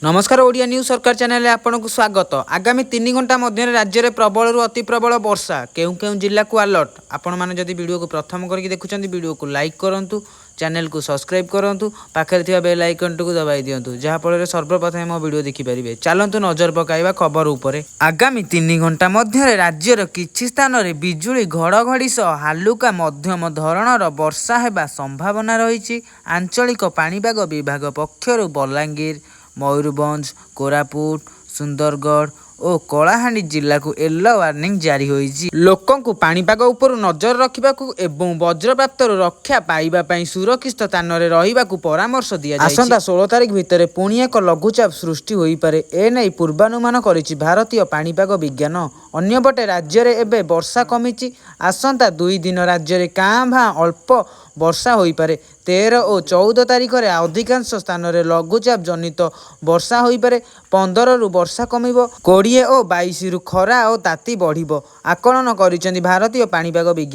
नमस्कार ओडिया न्यूज सरकार चैनल में आपको स्वागत। आगामी 3 घंटा मध्य राज्य में प्रबल अति प्रबल वर्षा केउ जिला को अलर्ट। आपण मैंने जदि वीडियो को प्रथम करके देखुं वीडियो को लाइक करूँ, चैनल को सब्सक्राइब करूँ, पाखे थी बेल आइकन को दबाई दिंतु जहाँफल सर्वप्रथम मो वीडियो देखिपारे। चलतु नजर पकाइबा खबर उपर। आगामी 3 घंटा मध्य राज्यर किछि स्थान में बिजुली घड़घड़ी सह हालुका मध्यम धरणर वर्षा हेबा संभावना रही। आंचलिक पाणीपाग विभाग पक्षर बलांगीर, मयूरभंज, कोरापुट, सुंदरगढ़ और कलाहांडी जिला को येलो वार्निंग जारी होईछि। लोकंकु पाणीपाग उपर नजर रखिबाकू एवं वज्रप्राप्त रक्षा पाइबा पई सुरक्षित स्थान रे रहिबाकू परामर्श दिया जायछि। आसंता 16 तारिख भितर पुणी एक लघुचाप सृष्टि होई पारे एनै पूर्वानुमान करिछि भारतीय पाणीपाग विज्ञान। अन्यपटे राज्य रे एबे वर्षा कमिछि। आसंता 2 दिन राज्य रे कांभा अल्प वर्षा होई पारे। 13 और 14 तारिख रे अधिकांश स्थान रे लघुचाप जनित वर्षा होई पारे। 15 रु वर्षा कमिबो। 20 और 22 रु खरा और ताती बढ़िबो आकलन करिसेंती भारतीय पाणीपाग विज्ञान।